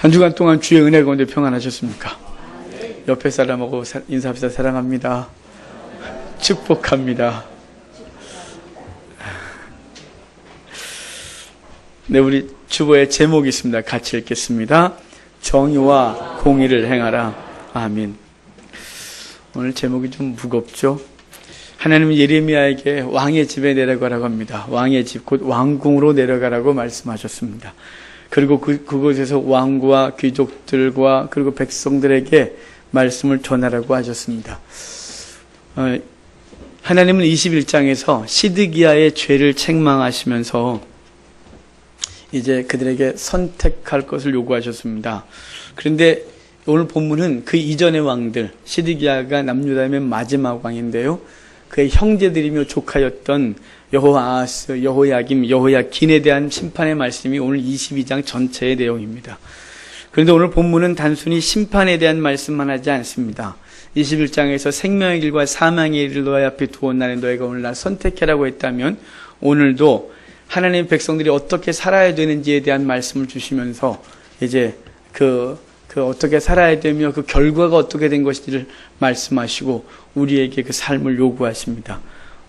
한 주간 동안 주의 은혜 가운데 평안하셨습니까? 옆에 사람하고 인사합시다. 사랑합니다. 축복합니다. 네, 우리 주보의 제목이 있습니다. 같이 읽겠습니다. 정의와 공의를 행하라. 아멘. 오늘 제목이 좀 무겁죠? 하나님은 예레미야에게 왕의 집에 내려가라고 합니다. 왕의 집, 곧 왕궁으로 내려가라고 말씀하셨습니다. 그리고 그곳에서 왕과 귀족들과 그리고 백성들에게 말씀을 전하라고 하셨습니다. 하나님은 21장에서 시드기야의 죄를 책망하시면서 이제 그들에게 선택할 것을 요구하셨습니다. 그런데 오늘 본문은 그 이전의 왕들, 시드기야가 남유다의 맨 마지막 왕인데요. 그의 형제들이며 조카였던 여호아하스, 여호야김, 여호야긴에 대한 심판의 말씀이 오늘 22장 전체의 내용입니다. 그런데 오늘 본문은 단순히 심판에 대한 말씀만 하지 않습니다. 21장에서 생명의 길과 사망의 길을 너희 앞에 두었나니 너희가 오늘 날 선택해라고 했다면 오늘도 하나님의 백성들이 어떻게 살아야 되는지에 대한 말씀을 주시면서 이제 어떻게 살아야 되며 그 결과가 어떻게 된 것인지를 말씀하시고 우리에게 그 삶을 요구하십니다.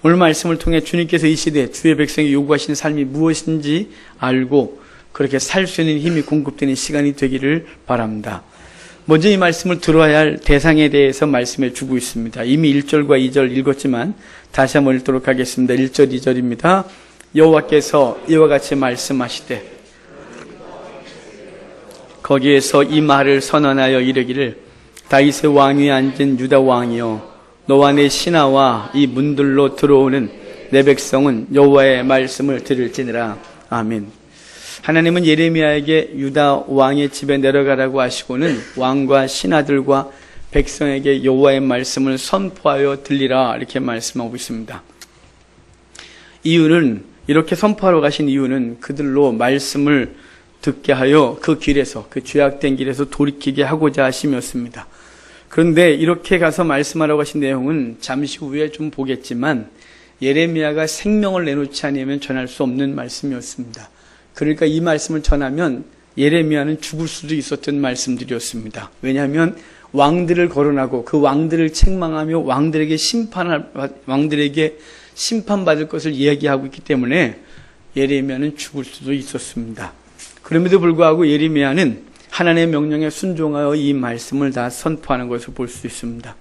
오늘 말씀을 통해 주님께서 이 시대에 주의 백성이 요구하시는 삶이 무엇인지 알고 그렇게 살 수 있는 힘이 공급되는 시간이 되기를 바랍니다. 먼저 이 말씀을 들어야 할 대상에 대해서 말씀해 주고 있습니다. 이미 1절과 2절 읽었지만 다시 한번 읽도록 하겠습니다. 1절, 2절입니다. 여호와께서 이와 같이 말씀하시되 거기에서 이 말을 선언하여 이르기를 다윗의 왕위에 앉은 유다 왕이여 너와 내 신하와 이 문들로 들어오는 내 백성은 여호와의 말씀을 들을지니라. 아멘. 하나님은 예레미야에게 유다 왕의 집에 내려가라고 하시고는 왕과 신하들과 백성에게 여호와의 말씀을 선포하여 들리라 이렇게 말씀하고 있습니다. 이유는 이렇게 선포하러 가신 이유는 그들로 말씀을 듣게 하여 그 길에서 그 죄악된 길에서 돌이키게 하고자 하심이었습니다. 그런데 이렇게 가서 말씀하라고 하신 내용은 잠시 후에 좀 보겠지만 예레미야가 생명을 내놓지 않으면 전할 수 없는 말씀이었습니다. 그러니까 이 말씀을 전하면 예레미야는 죽을 수도 있었던 말씀들이었습니다. 왜냐하면 왕들을 거론하고 그 왕들을 책망하며 왕들에게 심판받을 것을 이야기하고 있기 때문에 예레미야는 죽을 수도 있었습니다. 그럼에도 불구하고 예레미야는 하나님의 명령에 순종하여 이 말씀을 다 선포하는 것을 볼 수 있습니다.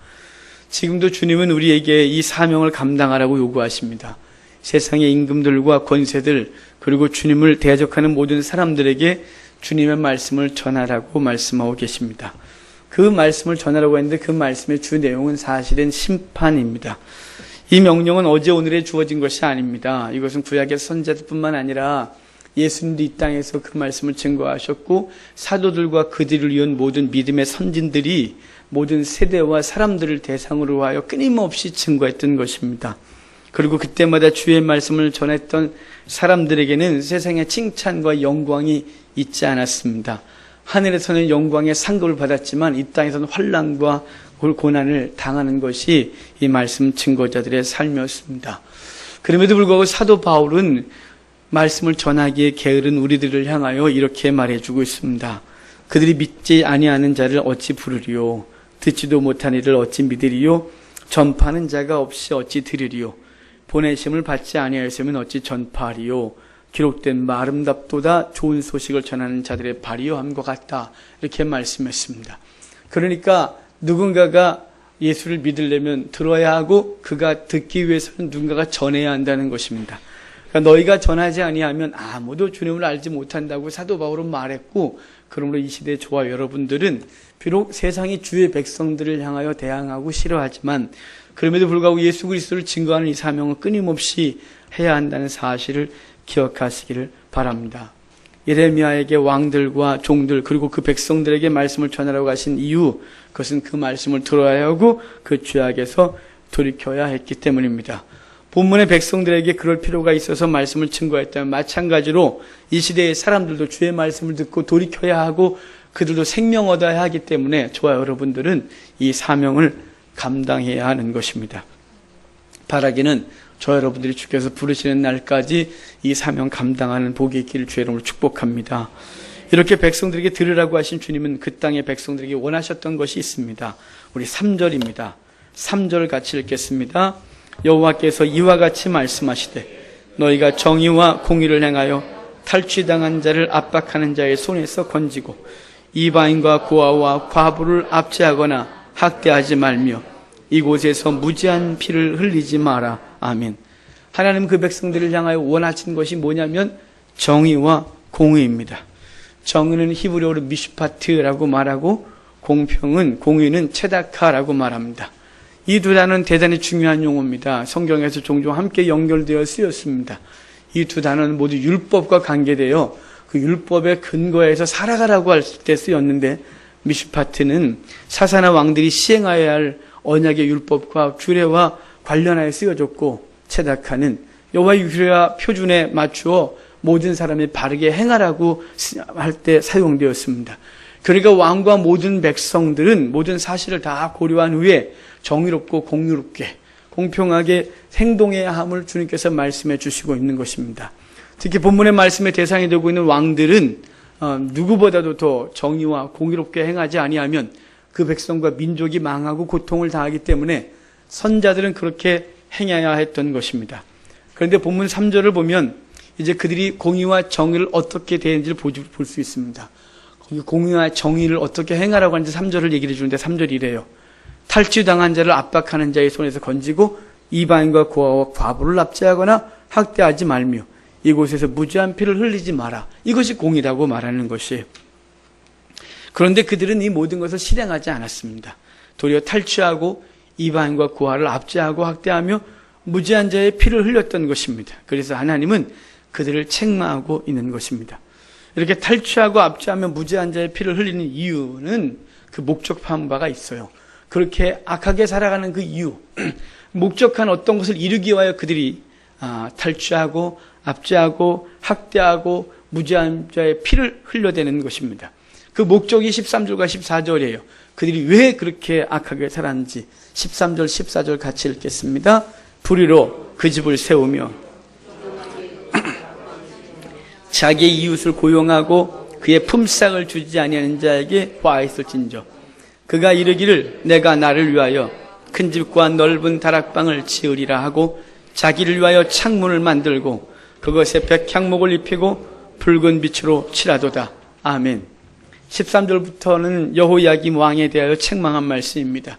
지금도 주님은 우리에게 이 사명을 감당하라고 요구하십니다. 세상의 임금들과 권세들 그리고 주님을 대적하는 모든 사람들에게 주님의 말씀을 전하라고 말씀하고 계십니다. 그 말씀을 전하라고 했는데 그 말씀의 주 내용은 사실은 심판입니다. 이 명령은 어제 오늘에 주어진 것이 아닙니다. 이것은 구약의 선지자들뿐만 아니라 예수님도 이 땅에서 그 말씀을 증거하셨고 사도들과 그들을 이은 모든 믿음의 선진들이 모든 세대와 사람들을 대상으로 하여 끊임없이 증거했던 것입니다. 그리고 그때마다 주의 말씀을 전했던 사람들에게는 세상의 칭찬과 영광이 있지 않았습니다. 하늘에서는 영광의 상급을 받았지만 이 땅에서는 환난과 고난을 당하는 것이 이 말씀 증거자들의 삶이었습니다. 그럼에도 불구하고 사도 바울은 말씀을 전하기에 게으른 우리들을 향하여 이렇게 말해주고 있습니다. 그들이 믿지 아니하는 자를 어찌 부르리요 듣지도 못한 이를 어찌 믿으리요 전파하는 자가 없이 어찌 들으리요 보내심을 받지 아니하였으면 어찌 전파하리요 기록된 바 아름답도다 좋은 소식을 전하는 자들의 발이요 함과 같다 이렇게 말씀했습니다. 그러니까 누군가가 예수를 믿으려면 들어야 하고 그가 듣기 위해서는 누군가가 전해야 한다는 것입니다. 그러니까 너희가 전하지 아니하면 아무도 주님을 알지 못한다고 사도 바울은 말했고 그러므로 이 시대의 저와 여러분들은 비록 세상이 주의 백성들을 향하여 대항하고 싫어하지만 그럼에도 불구하고 예수 그리스도를 증거하는 이 사명을 끊임없이 해야 한다는 사실을 기억하시기를 바랍니다. 예레미야에게 왕들과 종들 그리고 그 백성들에게 말씀을 전하라고 하신 이유 그것은 그 말씀을 들어야 하고 그 죄악에서 돌이켜야 했기 때문입니다. 본문의 백성들에게 그럴 필요가 있어서 말씀을 증거했다면 마찬가지로 이 시대의 사람들도 주의 말씀을 듣고 돌이켜야 하고 그들도 생명 얻어야 하기 때문에 저와 여러분들은 이 사명을 감당해야 하는 것입니다. 바라기는 저 여러분들이 주께서 부르시는 날까지 이 사명 감당하는 복이 있기를 주의 이름으로 축복합니다. 이렇게 백성들에게 들으라고 하신 주님은 그 땅의 백성들에게 원하셨던 것이 있습니다. 우리 3절입니다. 3절 같이 읽겠습니다. 여호와께서 이와 같이 말씀하시되 너희가 정의와 공의를 행하여 탈취당한 자를 압박하는 자의 손에서 건지고 이방인과 고아와 과부를 압제하거나 학대하지 말며 이곳에서 무지한 피를 흘리지 마라. 아멘. 하나님 그 백성들을 향하여 원하신 것이 뭐냐면 정의와 공의입니다. 정의는 히브리어로 미슈파트라고 말하고 공의는 체다카라고 말합니다. 이 두 단어는 대단히 중요한 용어입니다. 성경에서 종종 함께 연결되어 쓰였습니다. 이 두 단어는 모두 율법과 관계되어 그 율법의 근거에서 살아가라고 할 때 쓰였는데 미슈파트는 사사나 왕들이 시행하여야 할 언약의 율법과 규례와 관련하여 쓰여졌고 체다카는 여호와의 규례와 표준에 맞추어 모든 사람이 바르게 행하라고 할 때 사용되었습니다. 그러니까 왕과 모든 백성들은 모든 사실을 다 고려한 후에 정의롭고 공유롭게 공평하게 행동해야 함을 주님께서 말씀해 주시고 있는 것입니다. 특히 본문의 말씀의 대상이 되고 있는 왕들은 누구보다도 더 정의와 공의롭게 행하지 아니하면 그 백성과 민족이 망하고 고통을 당하기 때문에 선자들은 그렇게 행해야 했던 것입니다. 그런데 본문 3절을 보면 이제 그들이 공의와 정의를 어떻게 대했는지를 볼 수 있습니다. 공의와 정의를 어떻게 행하라고 하는지 3절을 얘기해 주는데 3절이 이래요. 탈취당한 자를 압박하는 자의 손에서 건지고 이방인과 고아와 과부를 압제하거나 학대하지 말며 이곳에서 무지한 피를 흘리지 마라. 이것이 공의라고 말하는 것이에요. 그런데 그들은 이 모든 것을 실행하지 않았습니다. 도리어 탈취하고 이방인과 고아를 압제하고 학대하며 무지한 자의 피를 흘렸던 것입니다. 그래서 하나님은 그들을 책망하고 있는 것입니다. 이렇게 탈취하고 압제하며 무지한 자의 피를 흘리는 이유는 그 목적한 바가 있어요. 그렇게 악하게 살아가는 그 이유, 목적한 어떤 것을 이루기 위하여 그들이 탈취하고 압제하고 학대하고 무지한 자의 피를 흘려대는 것입니다. 그 목적이 13절과 14절이에요. 그들이 왜 그렇게 악하게 살았는지 13절, 14절 같이 읽겠습니다. 불의로 그 집을 세우며 자기의 이웃을 고용하고 그의 품삯을 주지 아니하는 자에게 화했을진저 그가 이르기를 내가 나를 위하여 큰 집과 넓은 다락방을 지으리라 하고 자기를 위하여 창문을 만들고 그것에 백향목을 입히고 붉은 빛으로 칠하도다. 아멘. 13절부터는 여호야김 왕에 대하여 책망한 말씀입니다.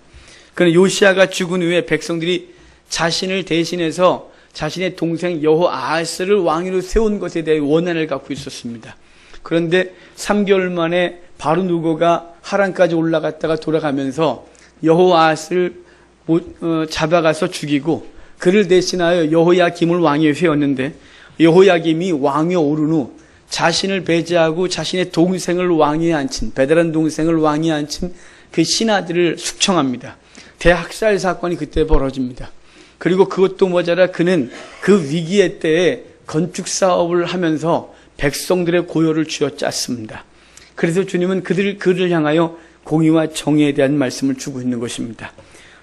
그는 요시아가 죽은 후에 백성들이 자신을 대신해서 자신의 동생 여호아하스를 왕위로 세운 것에 대해 원한을 갖고 있었습니다. 그런데 3개월 만에 바르누고가 하란까지 올라갔다가 돌아가면서 여호아하스를 잡아가서 죽이고 그를 대신하여 여호야김을 왕위에 세웠는데 여호야김이 왕위에 오른 후 자신을 배제하고 자신의 동생을 왕위에 앉힌 베드란 동생을 왕위에 앉힌 그 신하들을 숙청합니다. 대학살 사건이 그때 벌어집니다. 그리고 그것도 모자라 그는 그 위기의 때에 건축 사업을 하면서 백성들의 고요를 쥐어짰습니다. 그래서 주님은 그를 향하여 공의와 정의에 대한 말씀을 주고 있는 것입니다.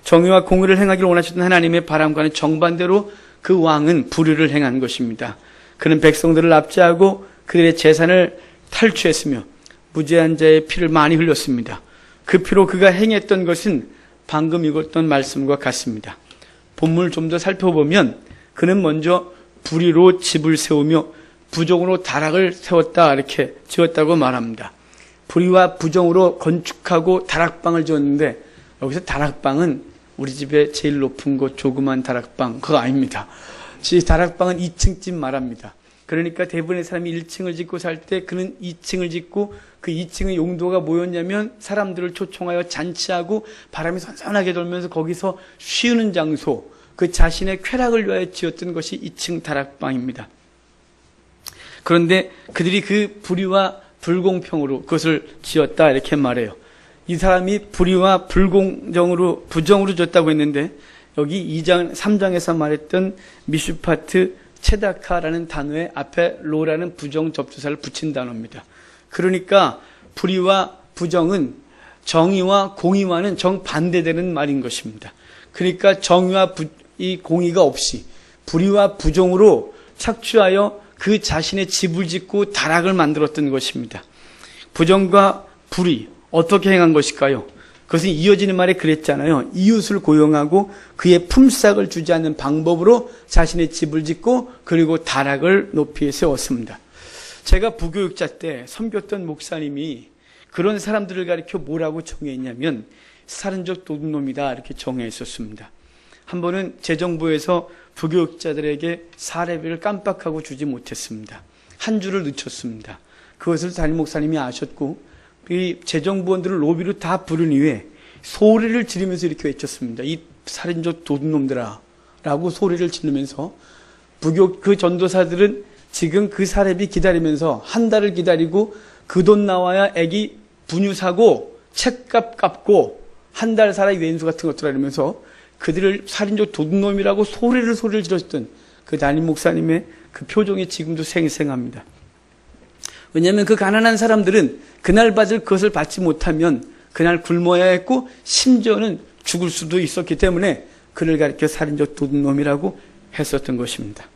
정의와 공의를 행하기를 원하셨던 하나님의 바람과는 정반대로 그 왕은 불의를 행한 것입니다. 그는 백성들을 압제하고 그들의 재산을 탈취했으며 무죄한 자의 피를 많이 흘렸습니다. 그 피로 그가 행했던 것은 방금 읽었던 말씀과 같습니다. 본문을 좀 더 살펴보면 그는 먼저 불의로 집을 세우며 부정으로 다락을 세웠다 이렇게 지었다고 말합니다. 불의와 부정으로 건축하고 다락방을 지었는데 여기서 다락방은 우리 집에 제일 높은 곳 조그만 다락방 그거 아닙니다. 이 다락방은 2층집 말합니다. 그러니까 대부분의 사람이 1층을 짓고 살 때 그는 2층을 짓고 그 2층의 용도가 뭐였냐면 사람들을 초청하여 잔치하고 바람이 선선하게 돌면서 거기서 쉬는 장소, 그 자신의 쾌락을 위하여 지었던 것이 2층 다락방입니다. 그런데 그들이 그 불의와 불공평으로 그것을 지었다 이렇게 말해요. 이 사람이 불의와 불공정으로 부정으로 지었다고 했는데 여기 2장 3장에서 말했던 미슈파트 체다카라는 단어에 앞에 로라는 부정 접두사를 붙인 단어입니다. 그러니까 불의와 부정은 정의와 공의와는 정반대되는 말인 것입니다. 그러니까 정의와 이 공의가 없이 불의와 부정으로 착취하여 그 자신의 집을 짓고 다락을 만들었던 것입니다. 부정과 불의 어떻게 행한 것일까요? 그것은 이어지는 말에 그랬잖아요. 이웃을 고용하고 그의 품삯을 주지 않는 방법으로 자신의 집을 짓고 그리고 다락을 높이 세웠습니다. 제가 부교육자 때 섬겼던 목사님이 그런 사람들을 가리켜 뭐라고 정의했냐면 살인적 도둑놈이다 이렇게 정의했었습니다. 한 번은 재정부에서 부교육자들에게 사례비를 깜빡하고 주지 못했습니다. 한 주를 늦췄습니다. 그것을 담임 목사님이 아셨고 이 재정부원들을 로비로 다 부른 이후에 소리를 지르면서 이렇게 외쳤습니다. 이 살인적 도둑놈들아 라고 소리를 지르면서 그 전도사들은 지금 그 사례비 기다리면서 한 달을 기다리고 그 돈 나와야 애기 분유 사고 책값 갚고 한 달 살아 외인수 같은 것들 하면서 그들을 살인적 도둑놈이라고 소리를 질렀던 그 담임 목사님의 그 표정이 지금도 생생합니다. 왜냐하면 그 가난한 사람들은 그날 받을 것을 받지 못하면 그날 굶어야 했고 심지어는 죽을 수도 있었기 때문에 그를 가리켜 살인적 도둑놈이라고 했었던 것입니다.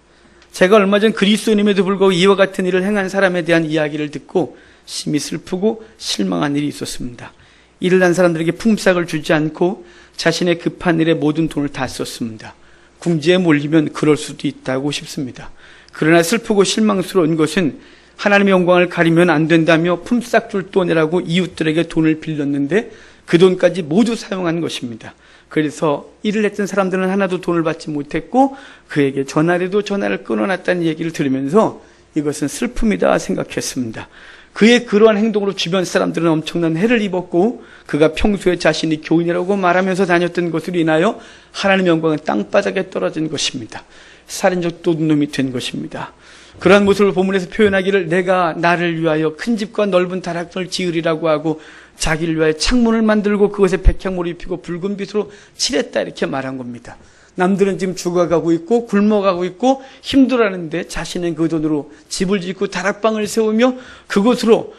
제가 얼마 전 그리스도인임에도 불구하고 이와 같은 일을 행한 사람에 대한 이야기를 듣고 심히 슬프고 실망한 일이 있었습니다. 일을 한 사람들에게 품삯을 주지 않고 자신의 급한 일에 모든 돈을 다 썼습니다. 궁지에 몰리면 그럴 수도 있다고 싶습니다. 그러나 슬프고 실망스러운 것은 하나님의 영광을 가리면 안 된다며 품삯 줄 돈이라고 이웃들에게 돈을 빌렸는데 그 돈까지 모두 사용한 것입니다. 그래서 일을 했던 사람들은 하나도 돈을 받지 못했고 그에게 전화를 해도 전화를 끊어놨다는 얘기를 들으면서 이것은 슬픔이다 생각했습니다. 그의 그러한 행동으로 주변 사람들은 엄청난 해를 입었고 그가 평소에 자신이 교인이라고 말하면서 다녔던 것으로 인하여 하나님의 영광은 땅바닥에 떨어진 것입니다. 살인적 도둑놈이 된 것입니다. 그러한 모습을 본문에서 표현하기를 내가 나를 위하여 큰 집과 넓은 다락을 지으리라고 하고 자기를 위하여 창문을 만들고 그것에 백향모를 입히고 붉은 빛으로 칠했다 이렇게 말한 겁니다. 남들은 지금 죽어가고 있고 굶어가고 있고 힘들어하는데 자신은 그 돈으로 집을 짓고 다락방을 세우며 그곳으로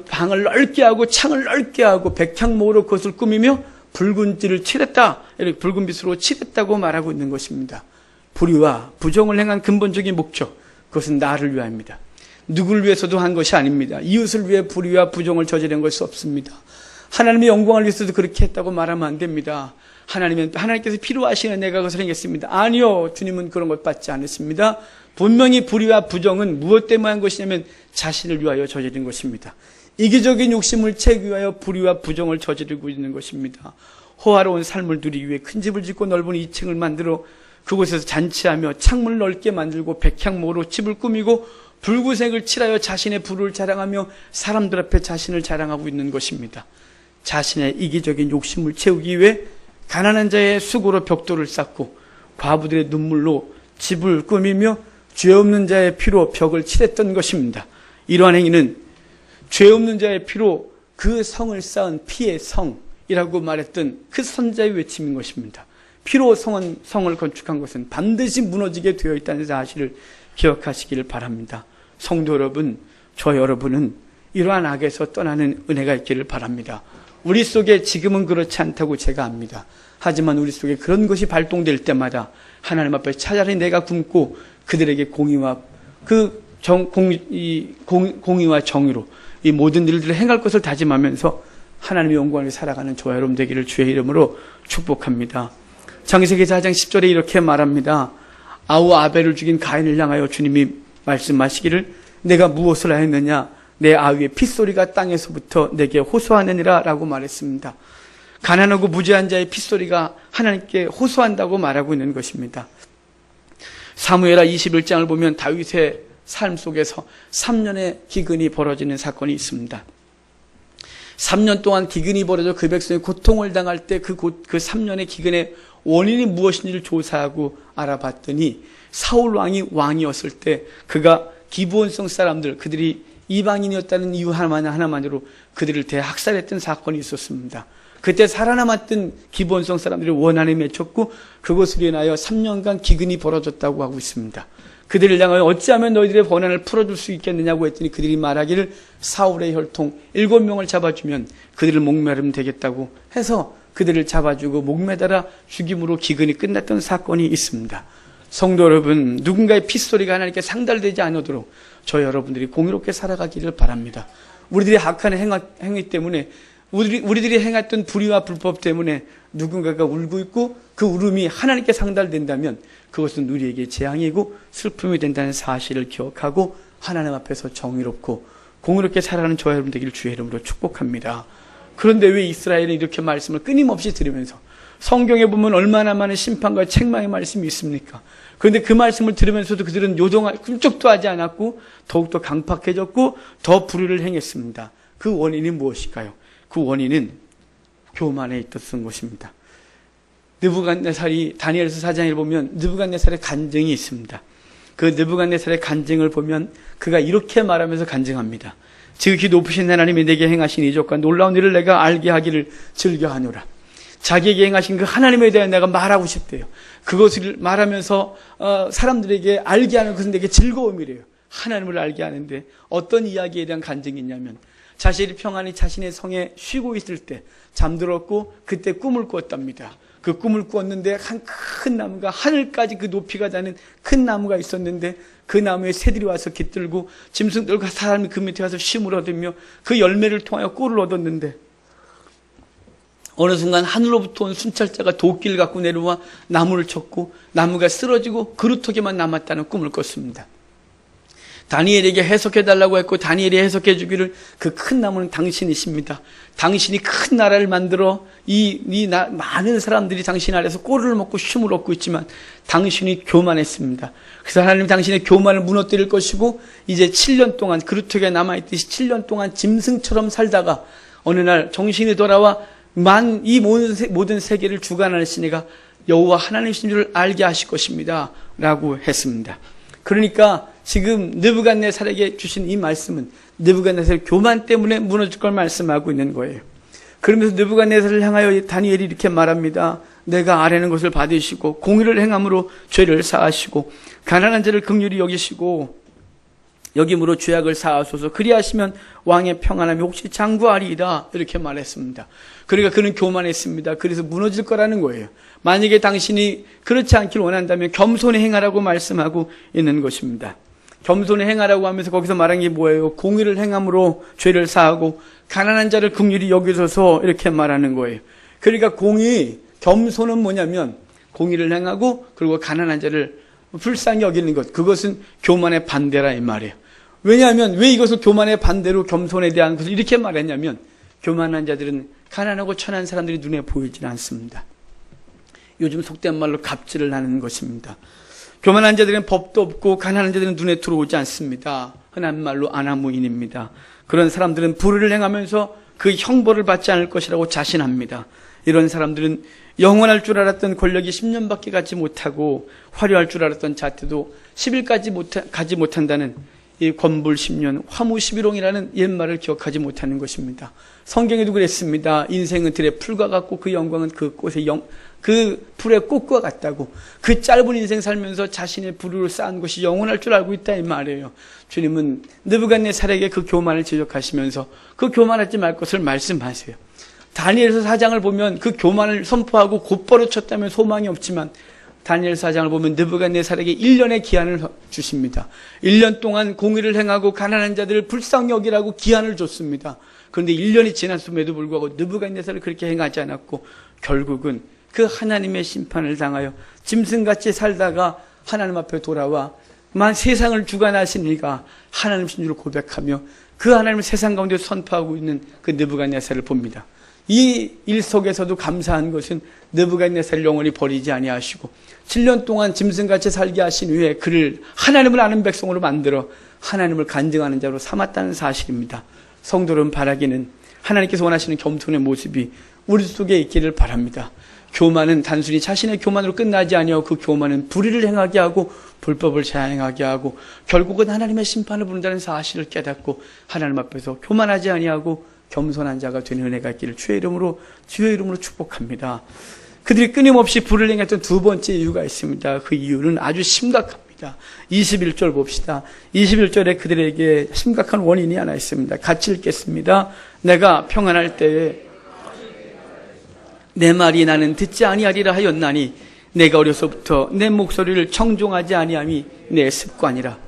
방을 넓게 하고 창을 넓게 하고 백향모로 그것을 꾸미며 붉은 띠를 칠했다, 이렇게 붉은 빛으로 칠했다고 말하고 있는 것입니다. 불의와 부정을 행한 근본적인 목적, 그것은 나를 위하여입니다. 누구를 위해서도 한 것이 아닙니다. 이웃을 위해 불의와 부정을 저지른 것이 없습니다. 하나님의 영광을 위해서도 그렇게 했다고 말하면 안 됩니다. 하나님께서 필요하시는 내가 그것을 행했습니다. 아니요, 주님은 그런 것 받지 않았습니다. 분명히 불의와 부정은 무엇 때문에 한 것이냐면 자신을 위하여 저지른 것입니다. 이기적인 욕심을 채우기 위하여 불의와 부정을 저지르고 있는 것입니다. 호화로운 삶을 누리기 위해 큰 집을 짓고 넓은 2층을 만들어 그곳에서 잔치하며 창문을 넓게 만들고 백향모로 집을 꾸미고 붉은색을 칠하여 자신의 부를 자랑하며 사람들 앞에 자신을 자랑하고 있는 것입니다. 자신의 이기적인 욕심을 채우기 위해 가난한 자의 수고로 벽돌을 쌓고 과부들의 눈물로 집을 꾸미며 죄 없는 자의 피로 벽을 칠했던 것입니다. 이러한 행위는 죄 없는 자의 피로 그 성을 쌓은 피의 성이라고 말했던 그 선자의 외침인 것입니다. 피로 성을 건축한 것은 반드시 무너지게 되어 있다는 사실을 기억하시기를 바랍니다. 성도 여러분, 저 여러분은 이러한 악에서 떠나는 은혜가 있기를 바랍니다. 우리 속에 지금은 그렇지 않다고 제가 압니다. 하지만 우리 속에 그런 것이 발동될 때마다 하나님 앞에 차라리 내가 굶고 그들에게 공의와 공의와 정의로 이 모든 일들을 행할 것을 다짐하면서 하나님의 영광을 살아가는 저와 여러분 되기를 주의 이름으로 축복합니다. 창세기 4장 10절에 이렇게 말합니다. 아우 아벨을 죽인 가인을 향하여 주님이 말씀하시기를 내가 무엇을 하였느냐, 내 아우의 핏소리가 땅에서부터 내게 호소하느니라 라고 말했습니다. 가난하고 무죄한 자의 핏소리가 하나님께 호소한다고 말하고 있는 것입니다. 사무엘하 21장을 보면 다윗의 삶 속에서 3년의 기근이 벌어지는 사건이 있습니다. 3년 동안 기근이 벌어져 그 백성이 고통을 당할 때 그 3년의 기근의 원인이 무엇인지를 조사하고 알아봤더니 사울 왕이 왕이었을 때 그가 기브온성 사람들, 그들이 이방인이었다는 이유 하나만으로 그들을 대학살했던 사건이 있었습니다. 그때 살아남았던 기브온성 사람들이 원한에 맺혔고 그것으로 인하여 3년간 기근이 벌어졌다고 하고 있습니다. 그들을 향하여 어찌하면 너희들의 번안을 풀어줄 수 있겠느냐고 했더니 그들이 말하기를 사울의 혈통 7명을 잡아주면 그들을 목매르면 되겠다고 해서 그들을 잡아주고 목매달아 죽임으로 기근이 끝났던 사건이 있습니다. 성도 여러분, 누군가의 핏소리가 하나님께 상달되지 않도록 저 여러분들이 공의롭게 살아가기를 바랍니다. 우리들이 악한 행위 때문에 우리들이 행했던 불의와 불법 때문에 누군가가 울고 있고 그 울음이 하나님께 상달된다면 그것은 우리에게 재앙이고 슬픔이 된다는 사실을 기억하고 하나님 앞에서 정의롭고 공의롭게 살아가는 저와 여러분 되기를 주의 이름으로 축복합니다. 그런데 왜 이스라엘은 이렇게 말씀을 끊임없이 들으면서 성경에 보면 얼마나 많은 심판과 책망의 말씀이 있습니까? 그런데 그 말씀을 들으면서도 그들은 꿈쩍도 하지 않았고 더욱더 강팍해졌고 더 불의를 행했습니다. 그 원인이 무엇일까요? 그 원인은 교만에 있었던 것입니다. 느부갓네살이 다니엘서 4장에 보면 느부갓네살의 간증이 있습니다. 그 느부갓네살의 간증을 보면 그가 이렇게 말하면서 간증합니다. 지극히 높으신 하나님이 내게 행하신 이적과 놀라운 일을 내가 알게 하기를 즐겨하노라. 자기에게 행하신 그 하나님에 대해 내가 말하고 싶대요. 그것을 말하면서 사람들에게 알게 하는 것은 내게 즐거움이래요. 하나님을 알게 하는데 어떤 이야기에 대한 간증이 있냐면 자신이 평안히 자신의 성에 쉬고 있을 때 잠들었고 그때 꿈을 꾸었답니다. 그 꿈을 꾸었는데 한 큰 나무가 하늘까지 그 높이가 닿는 큰 나무가 있었는데 그 나무에 새들이 와서 깃들고 짐승들과 사람이 그 밑에 가서 쉼을 얻으며 그 열매를 통하여 꿀을 얻었는데 어느 순간 하늘로부터 온 순찰자가 도끼를 갖고 내려와 나무를 쳤고 나무가 쓰러지고 그루터기만 남았다는 꿈을 꿨습니다. 다니엘에게 해석해달라고 했고 다니엘이 해석해 주기를 그 큰 나무는 당신이십니다. 당신이 큰 나라를 만들어 많은 사람들이 당신 아래서 꼴을 먹고 쉼을 얻고 있지만 당신이 교만했습니다. 그래서 하나님 당신의 교만을 무너뜨릴 것이고 이제 7년 동안 그루터기에 남아있듯이 7년 동안 짐승처럼 살다가 어느 날 정신이 돌아와 이 모든 세계를 주관하신 이가 여호와 하나님이신 줄을 알게 하실 것입니다. 라고 했습니다. 그러니까 지금 느부갓네살에게 주신 이 말씀은 느부갓네살의 교만 때문에 무너질 걸 말씀하고 있는 거예요. 그러면서 느부갓네살을 향하여 다니엘이 이렇게 말합니다. 내가 아뢰는 것을 받으시고 공의를 행함으로 죄를 사하시고 가난한 자를 긍휼히 여기시고 여김으로 죄악을 사하소서. 그리하시면 왕의 평안함이 혹시 장구하리이다. 이렇게 말했습니다. 그러니까 그는 교만했습니다. 그래서 무너질 거라는 거예요. 만약에 당신이 그렇지 않길 원한다면 겸손히 행하라고 말씀하고 있는 것입니다. 겸손히 행하라고 하면서 거기서 말한 게 뭐예요? 공의를 행함으로 죄를 사하고 가난한 자를 긍휼히 여기소서 이렇게 말하는 거예요. 그러니까 겸손은 뭐냐면 공의를 행하고 그리고 가난한 자를 불쌍히 여기는 것, 그것은 교만의 반대라 이 말이에요. 왜냐하면 왜 이것을 교만의 반대로 겸손에 대한 것을 이렇게 말했냐면 교만한 자들은 가난하고 천한 사람들이 눈에 보이질 않습니다. 요즘 속된 말로 갑질을 하는 것입니다. 교만한 자들은 법도 없고 가난한 자들은 눈에 들어오지 않습니다. 흔한 말로 아나무인입니다. 그런 사람들은 불의를 행하면서 그 형벌을 받지 않을 것이라고 자신합니다. 이런 사람들은 영원할 줄 알았던 권력이 10년밖에 가지 못하고 화려할 줄 알았던 자태도 10일까지 가지 못한다는 이 권불 10년 화무 11홍이라는 옛말을 기억하지 못하는 것입니다. 성경에도 그랬습니다. 인생은 들의 풀과 같고 그 영광은 그 풀의 꽃과 같다고. 그 짧은 인생 살면서 자신의 불의를 쌓은 것이 영원할 줄 알고 있다 이 말이에요. 주님은 느부갓네살에게 그 교만을 지적하시면서 그 교만하지 말 것을 말씀하세요. 다니엘서 4장을 보면 그 교만을 선포하고 곧바로 쳤다면 소망이 없지만 다니엘 4장을 보면 느부갓네살에게 1년의 기한을 주십니다. 1년 동안 공의를 행하고 가난한 자들을 불쌍히 여기라고 기한을 줬습니다. 그런데 1년이 지났음에도 불구하고 느부갓네살을 그렇게 행하지 않았고 결국은 그 하나님의 심판을 당하여 짐승같이 살다가 하나님 앞에 돌아와 세상을 주관하신 이가 하나님이신 줄 고백하며 그 하나님을 세상 가운데 선포하고 있는 그 느부갓네살을 봅니다. 이 일 속에서도 감사한 것은 느부갓네살을 영원히 버리지 아니하시고 7년 동안 짐승같이 살게 하신 후에 그를 하나님을 아는 백성으로 만들어 하나님을 간증하는 자로 삼았다는 사실입니다. 성도는 바라기는 하나님께서 원하시는 겸손의 모습이 우리 속에 있기를 바랍니다. 교만은 단순히 자신의 교만으로 끝나지 아니하고 그 교만은 불의를 행하게 하고 불법을 자행하게 하고 결국은 하나님의 심판을 부른다는 사실을 깨닫고 하나님 앞에서 교만하지 아니하고 겸손한 자가 되는 은혜가 있기를 주의 이름으로 축복합니다. 그들이 끊임없이 불을 행했던 두 번째 이유가 있습니다. 그 이유는 아주 심각합니다. 21절 봅시다. 21절에 그들에게 심각한 원인이 하나 있습니다. 같이 읽겠습니다. 내가 평안할 때에 내 말이 나는 듣지 아니하리라 하였나니 내가 어려서부터 내 목소리를 청종하지 아니함이 내 습관이라.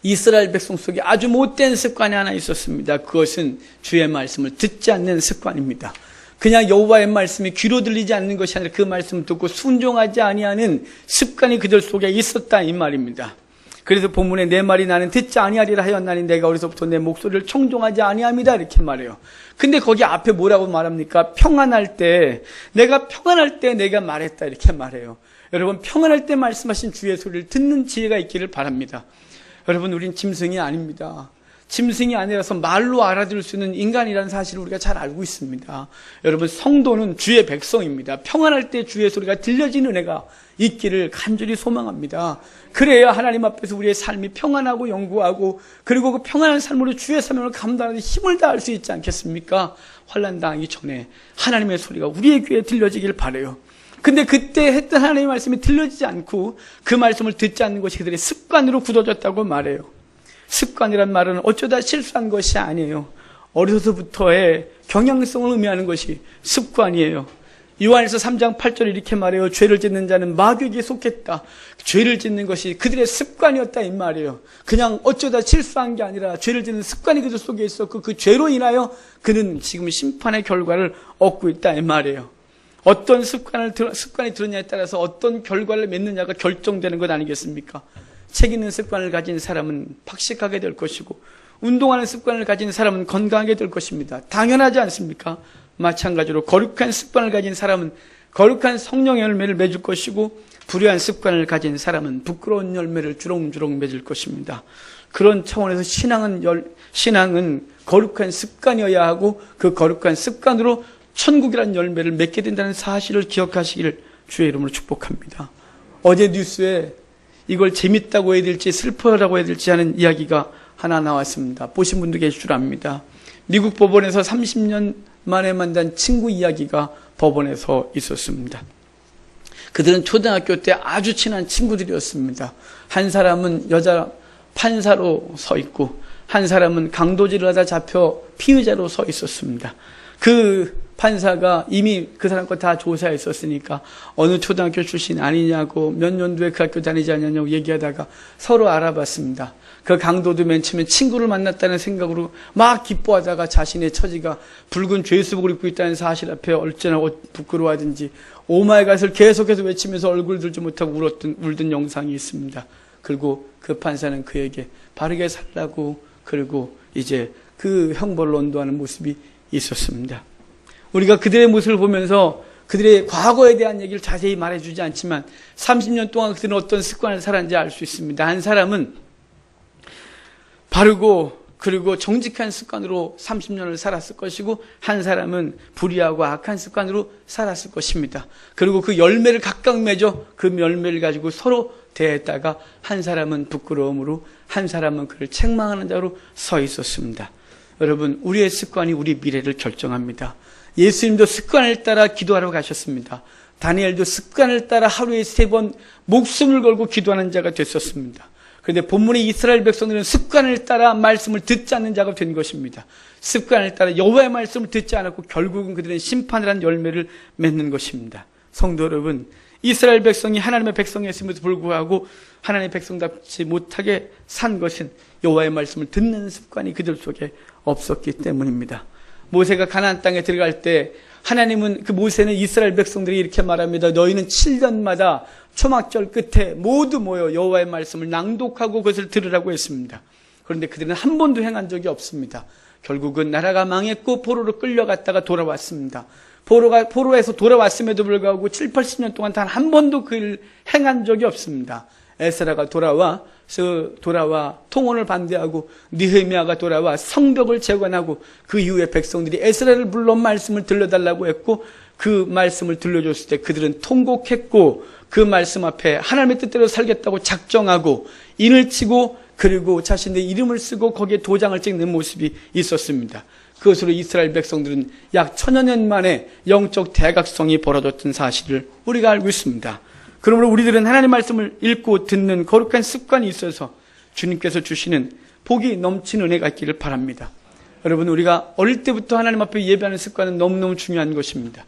이스라엘 백성 속에 아주 못된 습관이 하나 있었습니다. 그것은 주의 말씀을 듣지 않는 습관입니다. 그냥 여호와의 말씀이 귀로 들리지 않는 것이 아니라 그 말씀을 듣고 순종하지 아니하는 습관이 그들 속에 있었다 이 말입니다. 그래서 본문에 내 말이 나는 듣지 아니하리라 하였나니 내가 어려서부터 내 목소리를 청종하지 아니함이다 이렇게 말해요. 근데 거기 앞에 뭐라고 말합니까? 평안할 때 내가 말했다 이렇게 말해요. 여러분 평안할 때 말씀하신 주의 소리를 듣는 지혜가 있기를 바랍니다. 여러분 우린 짐승이 아닙니다. 짐승이 아니라서 말로 알아들을 수 있는 인간이라는 사실을 우리가 잘 알고 있습니다. 여러분 성도는 주의 백성입니다. 평안할 때 주의 소리가 들려지는 은혜가 있기를 간절히 소망합니다. 그래야 하나님 앞에서 우리의 삶이 평안하고 영구하고 그리고 그 평안한 삶으로 주의 사명을 감당하는 힘을 다할 수 있지 않겠습니까? 환난 당하기 전에 하나님의 소리가 우리의 귀에 들려지길 바라요. 근데 그때 했던 하나님의 말씀이 들려지지 않고 그 말씀을 듣지 않는 것이 그들의 습관으로 굳어졌다고 말해요. 습관이란 말은 어쩌다 실수한 것이 아니에요. 어려서부터의 경향성을 의미하는 것이 습관이에요. 요한일서 3장 8절에 이렇게 말해요. 죄를 짓는 자는 마귀에게 속했다. 죄를 짓는 것이 그들의 습관이었다 이 말이에요. 그냥 어쩌다 실수한 게 아니라 죄를 짓는 습관이 그들 속에 있었고 그 죄로 인하여 그는 지금 심판의 결과를 얻고 있다 이 말이에요. 어떤 습관이 들었냐에 따라서 어떤 결과를 맺느냐가 결정되는 것 아니겠습니까? 책 읽는 습관을 가진 사람은 박식하게 될 것이고 운동하는 습관을 가진 사람은 건강하게 될 것입니다. 당연하지 않습니까? 마찬가지로 거룩한 습관을 가진 사람은 거룩한 성령의 열매를 맺을 것이고 불의한 습관을 가진 사람은 부끄러운 열매를 주렁주렁 맺을 것입니다. 그런 차원에서 신앙은 거룩한 습관이어야 하고 그 거룩한 습관으로 천국이라는 열매를 맺게 된다는 사실을 기억하시기를 주의 이름으로 축복합니다. 어제 뉴스에 이걸 재밌다고 해야 될지 슬퍼라고 해야 될지 하는 이야기가 하나 나왔습니다. 보신 분도 계실 줄 압니다. 미국 법원에서 30년 만에 만난 친구 이야기가 법원에서 있었습니다. 그들은 초등학교 때 아주 친한 친구들이었습니다. 한 사람은 여자 판사로 서 있고 한 사람은 강도질을 하다 잡혀 피의자로 서 있었습니다. 그 판사가 이미 그 사람 거 다 조사했었으니까 어느 초등학교 출신 아니냐고 몇 년도에 그 학교 다니지 않냐고 얘기하다가 서로 알아봤습니다. 그 강도도 맨 처음에 친구를 만났다는 생각으로 막 기뻐하다가 자신의 처지가 붉은 죄수복을 입고 있다는 사실 앞에 얼마나 부끄러워하든지 오마이갓을 계속해서 외치면서 얼굴 들지 못하고 울던 영상이 있습니다. 그리고 그 판사는 그에게 바르게 살라고 그리고 이제 그 형벌을 언도하는 모습이 있었습니다. 우리가 그들의 모습을 보면서 그들의 과거에 대한 얘기를 자세히 말해주지 않지만 30년 동안 그들은 어떤 습관을 살았는지 알 수 있습니다. 한 사람은 바르고 그리고 정직한 습관으로 30년을 살았을 것이고 한 사람은 불의하고 악한 습관으로 살았을 것입니다. 그리고 그 열매를 각각 맺어 그 열매를 가지고 서로 대했다가 한 사람은 부끄러움으로 한 사람은 그를 책망하는 자로 서 있었습니다. 여러분 우리의 습관이 우리 미래를 결정합니다. 예수님도 습관을 따라 기도하러 가셨습니다. 다니엘도 습관을 따라 하루에 3번 목숨을 걸고 기도하는 자가 됐었습니다. 그런데 본문의 이스라엘 백성들은 습관을 따라 말씀을 듣지 않는 자가 된 것입니다. 습관을 따라 여호와의 말씀을 듣지 않았고 결국은 그들은 심판이라는 열매를 맺는 것입니다. 성도 여러분, 이스라엘 백성이 하나님의 백성이었음에도 불구하고 하나님의 백성답지 못하게 산 것은 여호와의 말씀을 듣는 습관이 그들 속에 없었기 때문입니다. 모세가 가나안 땅에 들어갈 때 하나님은 그 모세는 이스라엘 백성들이 이렇게 말합니다. 너희는 7년마다 초막절 끝에 모두 모여 여호와의 말씀을 낭독하고 그것을 들으라고 했습니다. 그런데 그들은 한 번도 행한 적이 없습니다. 결국은 나라가 망했고 포로로 끌려갔다가 돌아왔습니다. 포로에서 돌아왔음에도 불구하고 7, 80년 동안 단 한 번도 그를 행한 적이 없습니다. 에스라가 돌아와 통혼을 반대하고 느헤미야가 돌아와 성벽을 재건하고 그 이후에 백성들이 에스라를 불러 말씀을 들려달라고 했고 그 말씀을 들려줬을 때 그들은 통곡했고 그 말씀 앞에 하나님의 뜻대로 살겠다고 작정하고 인을 치고 그리고 자신의 이름을 쓰고 거기에 도장을 찍는 모습이 있었습니다. 그것으로 이스라엘 백성들은 약 1000여 년 만에 영적 대각성이 벌어졌던 사실을 우리가 알고 있습니다. 그러므로 우리들은 하나님의 말씀을 읽고 듣는 거룩한 습관이 있어서 주님께서 주시는 복이 넘치는 은혜가 있기를 바랍니다. 여러분 우리가 어릴 때부터 하나님 앞에 예배하는 습관은 너무너무 중요한 것입니다.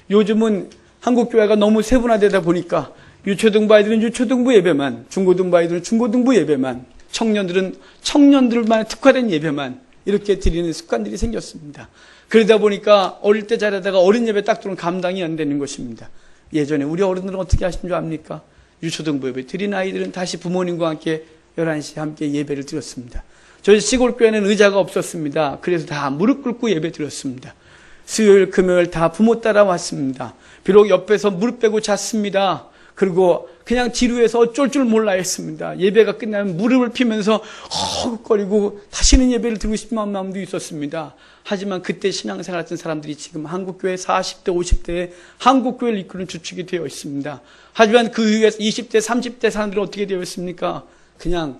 요즘은 한국교회가 너무 세분화되다 보니까 유초등부 아이들은 유초등부 예배만, 중고등부 아이들은 중고등부 예배만, 청년들만 특화된 예배만 이렇게 드리는 습관들이 생겼습니다. 그러다 보니까 어릴 때 잘하다가 어린 예배 딱 들어오면 감당이 안 되는 것입니다. 예전에 우리 어른들은 어떻게 하신 줄 압니까? 유초등부 예배 드린 아이들은 다시 부모님과 함께 11시에 함께 예배를 드렸습니다. 저희 시골 교회는 의자가 없었습니다. 그래서 다 무릎 꿇고 예배 드렸습니다. 수요일, 금요일 다 부모 따라 왔습니다. 비록 옆에서 무릎 빼고 잤습니다. 그리고 그냥 지루해서 어쩔 줄 몰라 했습니다. 예배가 끝나면 무릎을 피면서 허걱거리고 다시는 예배를 드리고 싶은 마음도 있었습니다. 하지만 그때 신앙생활 했던 사람들이 지금 한국교회 40대, 50대에 한국교회를 이끄는 주축이 되어 있습니다. 하지만 그 위에서 20대, 30대 사람들은 어떻게 되어 있습니까? 그냥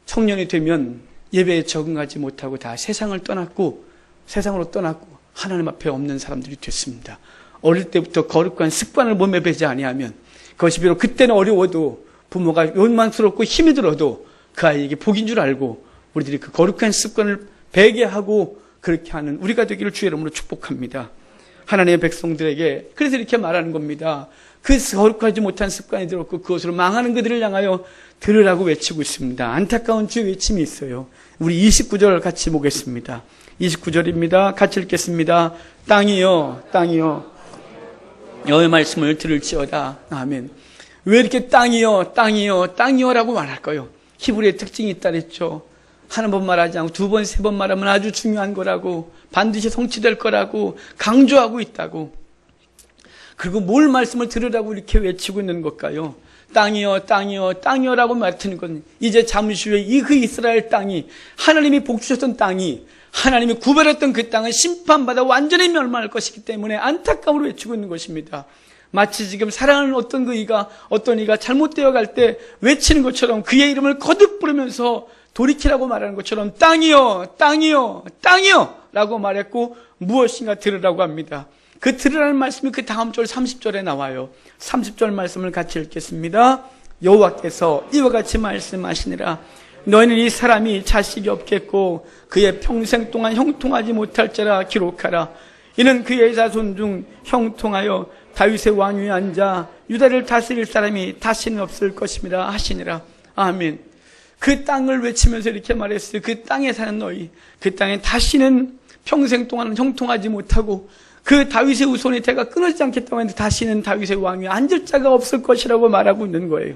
청년이 되면 예배에 적응하지 못하고 다 세상으로 떠났고 하나님 앞에 없는 사람들이 됐습니다. 어릴 때부터 거룩한 습관을 몸에 배지 아니하면 그것이 비록 그때는 어려워도 부모가 원망스럽고 힘이 들어도 그 아이에게 복인 줄 알고 우리들이 그 거룩한 습관을 배게 하고 그렇게 하는 우리가 되기를 주의 이름으로 축복합니다. 하나님의 백성들에게 그래서 이렇게 말하는 겁니다. 그 거룩하지 못한 습관이 들었고 그것으로 망하는 그들을 향하여 들으라고 외치고 있습니다. 안타까운 주의 외침이 있어요. 우리 29절 같이 보겠습니다. 29절입니다. 같이 읽겠습니다. 땅이여 땅이여 여호와의 말씀을 들을지어다. 아멘. 왜 이렇게 땅이여 땅이여 땅이여라고 말할까요? 히브리의 특징이 있다 그랬죠. 한 번 말하지 않고 두 번, 세 번 말하면 아주 중요한 거라고, 반드시 성취될 거라고 강조하고 있다고. 그리고 뭘 말씀을 들으라고 이렇게 외치고 있는 걸까요? 땅이여 땅이여 땅이여라고 말하는 건 이제 잠시 후에 이 그 이스라엘 땅이 하나님이 복주셨던 땅이 하나님이 구별했던 그 땅은 심판받아 완전히 멸망할 것이기 때문에 안타까움으로 외치고 있는 것입니다. 마치 지금 사랑하는 어떤 이가 잘못되어 갈 때 외치는 것처럼 그의 이름을 거듭 부르면서 돌이키라고 말하는 것처럼 땅이여 땅이여 땅이여 라고 말했고 무엇인가 들으라고 합니다. 그 들으라는 말씀이 그 다음 절 30절에 나와요. 30절 말씀을 같이 읽겠습니다. 여호와께서 이와 같이 말씀하시니라. 너희는 이 사람이 자식이 없겠고 그의 평생 동안 형통하지 못할지라 기록하라. 이는 그의 자손 중 형통하여 다윗의 왕위에 앉아 유다를 다스릴 사람이 다시는 없을 것입니다 하시니라. 아멘. 그 땅을 외치면서 이렇게 말했어요. 그 땅에 사는 너희, 그 땅에 다시는 평생 동안 형통하지 못하고 그 다윗의 후손의 대가 끊어지지 않겠다고 했는데 다시는 다윗의 왕위에 앉을 자가 없을 것이라고 말하고 있는 거예요.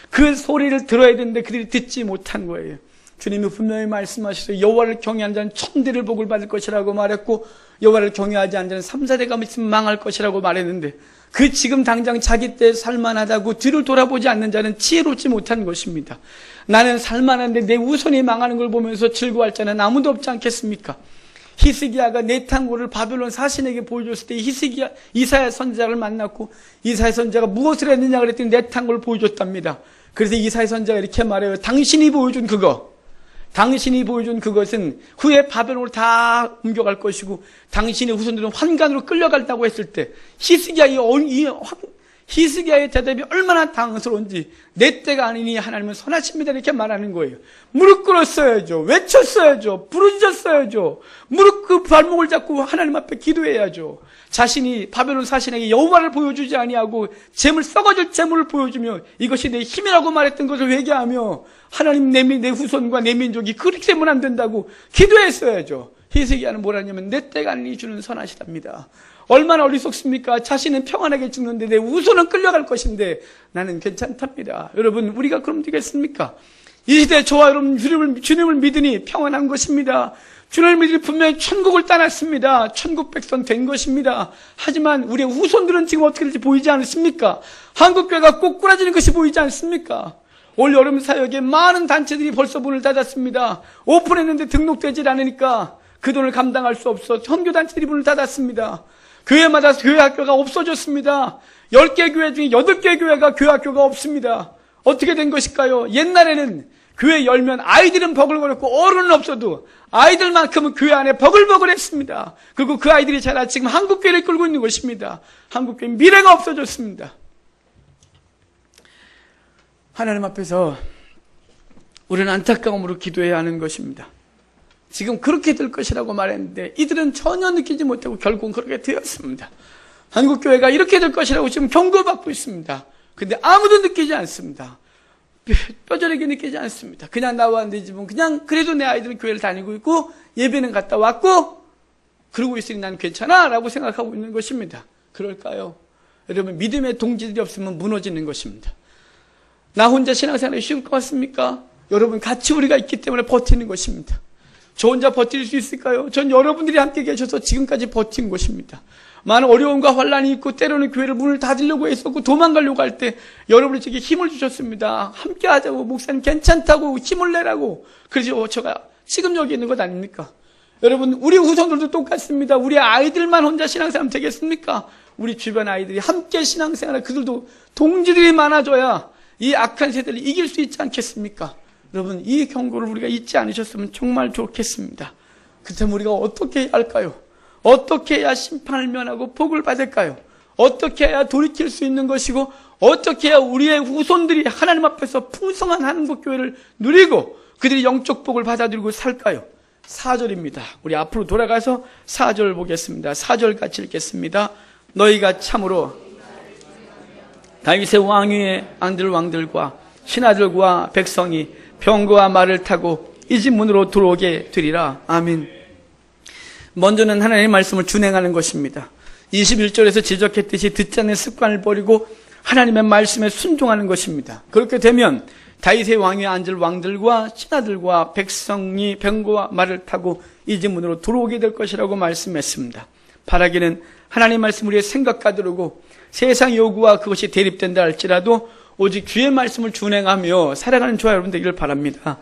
그 소리를 들어야 되는데 그들이 듣지 못한 거예요. 주님이 분명히 말씀하셔서 여호와를 경외하는 자는 천대를 복을 받을 것이라고 말했고 여호와를 경외하지 않는 자는 3, 4대가 있으면 망할 것이라고 말했는데 그 지금 당장 자기 때 살만하다고 뒤를 돌아보지 않는 자는 지혜롭지 못한 것입니다. 나는 살만한데 내 후손이 망하는 걸 보면서 즐거워할 자는 아무도 없지 않겠습니까? 히스기야가 내탕고를 바벨론 사신에게 보여줬을 때 이사야 선지자를 만났고 이사야 선지자가 무엇을 했느냐 그랬더니 내탕고를 보여줬답니다. 그래서 이사야 선지자가 이렇게 말해요. 당신이 보여준 그것은 후에 바벨론으로 다 옮겨갈 것이고 당신의 후손들은 환관으로 끌려간다고 했을 때 히스기야의 대답이 얼마나 당황스러운지 내 때가 아니니 하나님은 선하십니다 이렇게 말하는 거예요. 무릎 꿇었어야죠. 외쳤어야죠. 부르짖었어야죠. 무릎 그 발목을 잡고 하나님 앞에 기도해야죠. 자신이 바벨론 사신에게 여호와를 보여주지 아니하고 썩어질 재물을 보여주며 이것이 내 힘이라고 말했던 것을 회개하며 하나님 내 후손과 내 민족이 그렇게 되면 안 된다고 기도했어야죠. 히스기야는 뭐라냐면 내 때가 아니니 주는 선하시답니다. 얼마나 어리석습니까? 자신은 평안하게 죽는데 내 후손은 끌려갈 것인데 나는 괜찮답니다. 여러분 우리가 그럼 되겠습니까? 이 시대에 저와 여러분 주님을 믿으니 평안한 것입니다. 주님을 믿으니 분명히 천국을 따랐습니다. 천국 백성 된 것입니다. 하지만 우리의 후손들은 지금 어떻게 될지 보이지 않습니까? 한국교회가 꼬꾸라지는 것이 보이지 않습니까? 올 여름 사역에 많은 단체들이 벌써 문을 닫았습니다. 오픈했는데 등록되질 않으니까 그 돈을 감당할 수 없어 선교단체들이 문을 닫았습니다. 교회마다 교회 학교가 없어졌습니다. 10개 교회 중에 8개 교회가 교회 학교가 없습니다. 어떻게 된 것일까요? 옛날에는 교회 열면 아이들은 버글거렸고 어른은 없어도 아이들만큼은 교회 안에 버글버글했습니다. 그리고 그 아이들이 자라 지금 한국교회를 끌고 있는 것입니다. 한국교회 미래가 없어졌습니다. 하나님 앞에서 우리는 안타까움으로 기도해야 하는 것입니다. 지금 그렇게 될 것이라고 말했는데 이들은 전혀 느끼지 못하고 결국은 그렇게 되었습니다. 한국교회가 이렇게 될 것이라고 지금 경고받고 있습니다. 근데 아무도 느끼지 않습니다. 뼈저리게 느끼지 않습니다. 그냥 나와 내 집은 그냥 그래도 내 아이들은 교회를 다니고 있고 예배는 갔다 왔고 그러고 있으니 난 괜찮아 라고 생각하고 있는 것입니다. 그럴까요? 여러분, 믿음의 동지들이 없으면 무너지는 것입니다. 나 혼자 신앙생활이 쉬울 것 같습니까? 여러분, 같이 우리가 있기 때문에 버티는 것입니다. 저 혼자 버틸 수 있을까요? 전 여러분들이 함께 계셔서 지금까지 버틴 것입니다. 많은 어려움과 환란이 있고 때로는 교회를 문을 닫으려고 했었고 도망가려고 할 때 여러분이 제게 힘을 주셨습니다. 함께 하자고, 목사님 괜찮다고 힘을 내라고. 그래서 제가 지금 여기 있는 것 아닙니까? 여러분, 우리 후손들도 똑같습니다. 우리 아이들만 혼자 신앙생활 되겠습니까? 우리 주변 아이들이 함께 신앙생활을 그들도 동지들이 많아져야 이 악한 세대를 이길 수 있지 않겠습니까? 여러분, 이 경고를 우리가 잊지 않으셨으면 정말 좋겠습니다. 그렇다면 우리가 어떻게 해야 할까요? 어떻게 해야 심판을 면하고 복을 받을까요? 어떻게 해야 돌이킬 수 있는 것이고 어떻게 해야 우리의 후손들이 하나님 앞에서 풍성한 한국교회를 누리고 그들이 영적 복을 받아들이고 살까요? 4절입니다. 우리 앞으로 돌아가서 4절 보겠습니다. 4절 같이 읽겠습니다. 너희가 참으로 다윗의 왕위의 왕들과 신하들과 백성이 병거와 말을 타고 이 집 문으로 들어오게 되리라. 아멘. 먼저는 하나님의 말씀을 준행하는 것입니다. 21절에서 지적했듯이 듣지 않는 습관을 버리고 하나님의 말씀에 순종하는 것입니다. 그렇게 되면 다윗의 왕위에 앉을 왕들과 신하들과 백성이 병거와 말을 타고 이 집 문으로 들어오게 될 것이라고 말씀했습니다. 바라기는 하나님의 말씀 우리의 생각과 다르고 세상 요구와 그것이 대립된다 할지라도 오직 주의 말씀을 준행하며 살아가는 저와 여러분 되기를 바랍니다.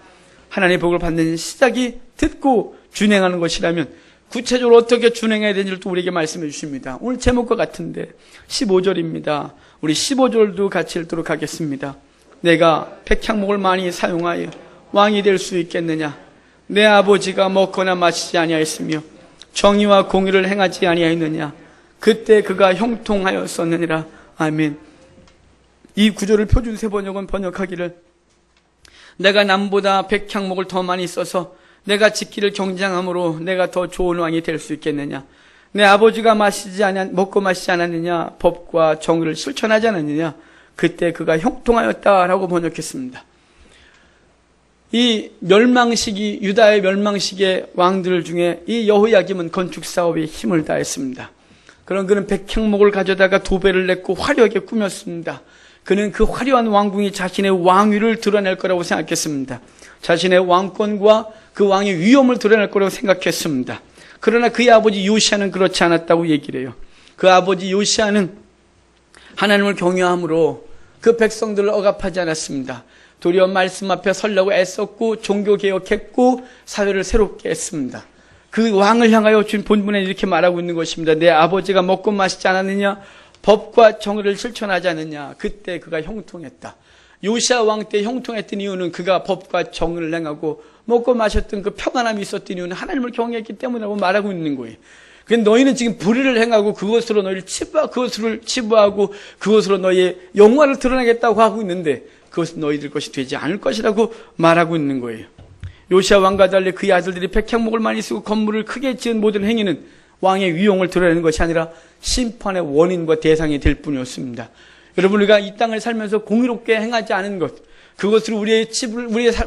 하나님의 복을 받는 시작이 듣고 준행하는 것이라면 구체적으로 어떻게 준행해야 되는지를 또 우리에게 말씀해 주십니다. 오늘 제목과 같은데 15절입니다. 우리 15절도 같이 읽도록 하겠습니다. 내가 백향목을 많이 사용하여 왕이 될 수 있겠느냐? 내 아버지가 먹거나 마시지 아니하였으며 정의와 공의를 행하지 아니하였느냐? 그때 그가 형통하였었느니라. 아멘. 이 구절을 표준세 번역은 번역하기를 내가 남보다 백향목을 더 많이 써서 내가 지키를 경쟁함으로 내가 더 좋은 왕이 될 수 있겠느냐? 내 아버지가 먹고 마시지 않았느냐? 법과 정의를 실천하지 않았느냐? 그때 그가 형통하였다라고 번역했습니다. 이 멸망시기, 유다의 멸망시기의 왕들 중에 이 여호야김은 건축 사업에 힘을 다했습니다. 그런 그는 백향목을 가져다가 도배를 냈고 화려하게 꾸몄습니다. 그는 그 화려한 왕궁이 자신의 왕위를 드러낼 거라고 생각했습니다. 자신의 왕권과 그 왕의 위엄을 드러낼 거라고 생각했습니다. 그러나 그의 아버지 요시아는 그렇지 않았다고 얘기를 해요. 그 아버지 요시아는 하나님을 경외함으로 그 백성들을 억압하지 않았습니다. 도리어 말씀 앞에 서려고 애썼고 종교개혁했고 사회를 새롭게 했습니다. 그 왕을 향하여 주신 본문에 이렇게 말하고 있는 것입니다. 내 아버지가 먹고 마시지 않았느냐? 법과 정의를 실천하지 않느냐? 그때 그가 형통했다. 요시아 왕 때 형통했던 이유는 그가 법과 정의를 행하고 먹고 마셨던 그 평안함이 있었던 이유는 하나님을 경외했기 때문이라고 말하고 있는 거예요. 그런데 너희는 지금 불의를 행하고 그것으로 너희를 치부하고 그것으로 너희의 영화를 드러내겠다고 하고 있는데 그것은 너희들 것이 되지 않을 것이라고 말하고 있는 거예요. 요시아 왕과 달리 그의 아들들이 백향목을 많이 쓰고 건물을 크게 지은 모든 행위는 왕의 위용을 드러내는 것이 아니라 심판의 원인과 대상이 될 뿐이었습니다. 여러분, 우리가 이 땅을 살면서 공의롭게 행하지 않은 것, 그것으로 우리의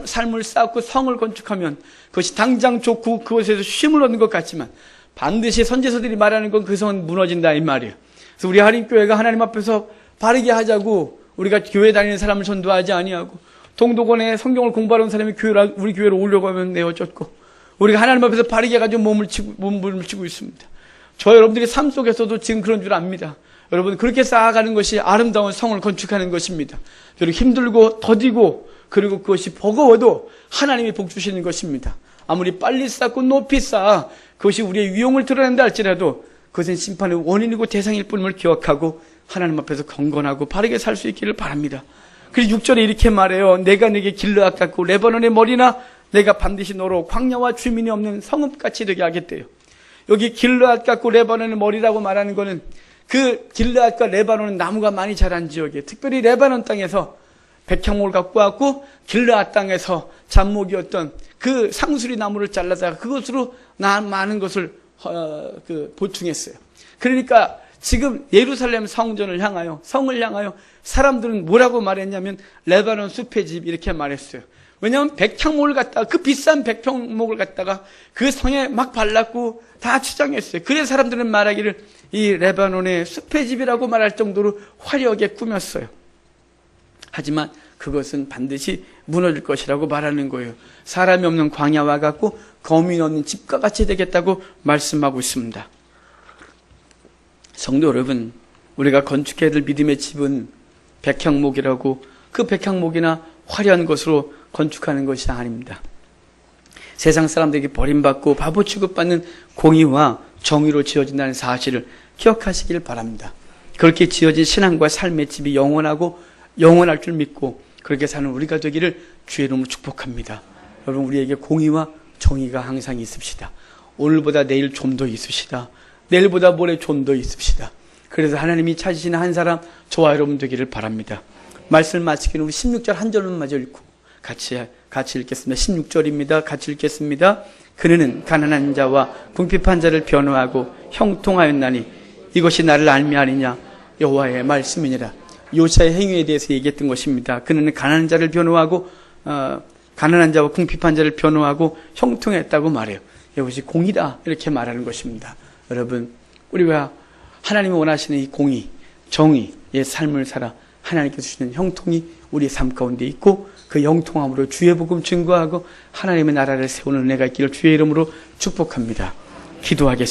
삶을 쌓고 성을 건축하면 그것이 당장 좋고 그것에서 쉼을 얻는 것 같지만 반드시 선지서들이 말하는 건 그 성은 무너진다 이 말이에요. 그래서 우리 한인교회가 하나님 앞에서 바르게 하자고 우리가 교회 다니는 사람을 전도하지 아니하고 동독원에 성경을 공부하는 사람이 우리 교회로 오려고 하면 내어졌고 우리가 하나님 앞에서 바르게 가지고 몸부림치고 있습니다. 저 여러분들이 삶 속에서도 지금 그런 줄 압니다. 여러분, 그렇게 쌓아가는 것이 아름다운 성을 건축하는 것입니다. 여러분, 힘들고 더디고 그리고 그것이 버거워도 하나님이 복 주시는 것입니다. 아무리 빨리 쌓고 높이 쌓아 그것이 우리의 위용을 드러낸다 할지라도 그것은 심판의 원인이고 대상일 뿐임을 기억하고 하나님 앞에서 경건하고 바르게 살 수 있기를 바랍니다. 그리고 6절에 이렇게 말해요. 내가 네게 길르앗 같고 레바논의 머리나 내가 반드시 너로 광야와 주민이 없는 성읍같이 되게 하겠대요. 여기 길르앗 같고 레바논의 머리라고 말하는 것은 그 길르앗과 레바논은 나무가 많이 자란 지역이에요. 특별히 레바논 땅에서 백향목을 갖고 왔고 길르앗 땅에서 잡목이었던 그 상수리 나무를 잘라다가 그것으로 많은 것을 보충했어요. 그러니까 지금 예루살렘 성전을 향하여, 성을 향하여 사람들은 뭐라고 말했냐면 레바논 숲의 집 이렇게 말했어요. 왜냐하면 백향목을 갖다가, 그 비싼 백향목을 갖다가 그 성에 막 발랐고 다 치장했어요. 그래서 사람들은 말하기를 이 레바논의 숲의 집이라고 말할 정도로 화려하게 꾸몄어요. 하지만 그것은 반드시 무너질 것이라고 말하는 거예요. 사람이 없는 광야와 같고 거민이 없는 집과 같이 되겠다고 말씀하고 있습니다. 성도 여러분, 우리가 건축해야 될 믿음의 집은 백향목이라고 그 백향목이나 화려한 것으로 건축하는 것이 아닙니다. 세상 사람들에게 버림받고 바보 취급받는 공의와 정의로 지어진다는 사실을 기억하시길 바랍니다. 그렇게 지어진 신앙과 삶의 집이 영원하고 영원할 줄 믿고 그렇게 사는 우리가 되기를 주의 이름으로 축복합니다. 여러분, 우리에게 공의와 정의가 항상 있읍시다. 오늘보다 내일 좀 더 있읍시다. 내일보다 모레 좀 더 있읍시다. 그래서 하나님이 찾으시는 한 사람, 저와 여러분 되기를 바랍니다. 말씀을 마치기는 우리 16절 한 절만 마저 읽고 같이 읽겠습니다. 16절입니다. 같이 읽겠습니다. 그는 가난한 자와 궁핍한 자를 변호하고 형통하였나니 이것이 나를 알미 아니냐, 여호와의 말씀이니라. 요시아의 행위에 대해서 얘기했던 것입니다. 그는 가난한 자를 변호하고 가난한 자와 궁핍한 자를 변호하고 형통했다고 말해요. 이것이 공의다 이렇게 말하는 것입니다. 여러분, 우리가 하나님이 원하시는 이 공의, 정의의 삶을 살아 하나님께서 주시는 형통이 우리의 삶 가운데 있고 그 형통함으로 주의 복음 증거하고 하나님의 나라를 세우는 은혜가 있기를 주의 이름으로 축복합니다. 기도하겠습니다.